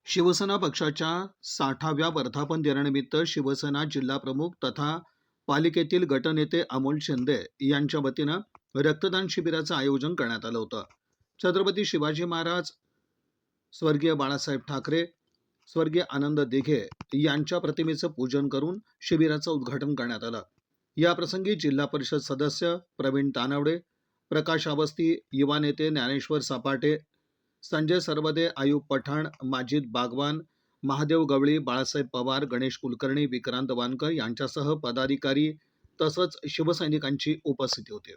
शिवसेना पक्षाच्या 60व्या वर्धापन दिनानिमित्त शिवसेना जिल्हाप्रमुख तथा पालिकेतील गटनेते अमोल शिंदे यांच्या वतीनं रक्तदान शिबिराचं आयोजन करण्यात आलं होतं. छत्रपती शिवाजी महाराज, स्वर्गीय बाळासाहेब ठाकरे, स्वर्गीय आनंद दिघे यांच्या प्रतिमेचं पूजन करून शिबिराचं उद्घाटन करण्यात आलं. याप्रसंगी जिल्हा परिषद सदस्य प्रवीण तानवडे, प्रकाश अवस्थी, युवा नेते ज्ञानेश्वर सपाटे, संजय सरवदे, आयुब पठाण, माजिद बागवान, महादेव गवळी, बाळासाहेब पवार, गणेश कुलकर्णी, विक्रांत वानकर यांच्यासह पदाधिकारी तसंच शिवसैनिकांची उपस्थिती होती.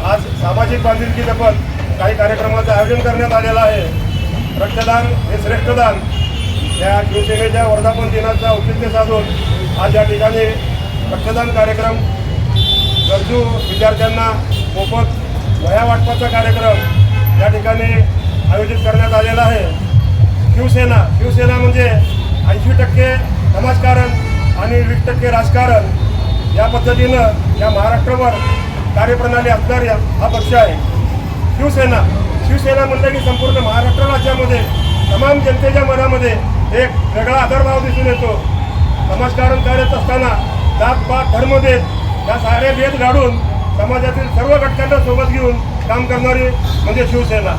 आज सामाजिक बांधिलकी जपत काही कार्यक्रमाचं आयोजन करण्यात आलेलं आहे. रक्तदान हे श्रेष्ठदान या शिवसेनेच्या वर्धापन दिनाचं औचित्य साधून आज या ठिकाणी रक्तदान कार्यक्रम, गरजू विद्यार्थ्यांना मोफत वह्या वाटपाचा कार्यक्रम या ठिकाणी आयोजित करण्यात आलेला आहे. शिवसेना म्हणजे 80% समाजकारण आणि 20% राजकारण या पद्धतीनं या महाराष्ट्रावर कार्यप्रणाली असणारा हा पक्ष आहे. शिवसेना म्हटलं की संपूर्ण महाराष्ट्र राज्यामध्ये तमाम जनतेच्या मनामध्ये एक वेगळा आदरभाव दिसून येतो. समाजकारण करत असताना जात पात धर्मभेद या सारे भेद गाडून समाजातील सर्व घटकांना सोबत घेऊन काम करणारी म्हणजे शिवसेना.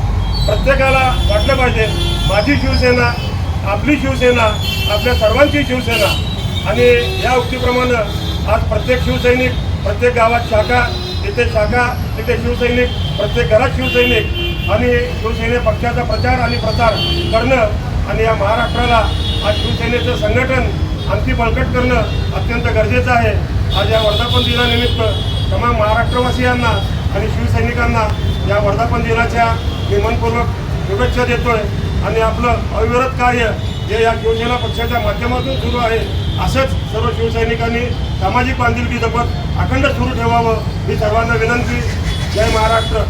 प्रत्येकाला वाटलं पाहिजे माझी शिवसेना, आपली शिवसेना, आपल्या सर्वांची शिवसेना. आणि या उक्तीप्रमाणे आज प्रत्येक शिवसैनिक, प्रत्येक गावात शाखा, तिथे शिवसैनिक, प्रत्येक घरात शिवसैनिक आणि शिवसेने पक्षाचा प्रचार आणि प्रसार करणं आणि या महाराष्ट्राला आज शिवसेनेचं संघटन आणखी बळकट करणं अत्यंत गरजेचं आहे. आज या वर्धापन दिनानिमित्त तमाम महाराष्ट्रवासियांना आणि शिवसैनिकांना या वर्धापन दिनाच्या मनपूर्वक शुभेच्छा देतोय. आणि आपलं अविरत कार्य जे या शिवसेना पक्षाच्या माध्यमातून सुरू आहे असंच सर्व शिवसैनिकांनी सामाजिक बांधिलकी जपत अखंड सुरू ठेवावं ही सर्वांना विनंती. जय महाराष्ट्र.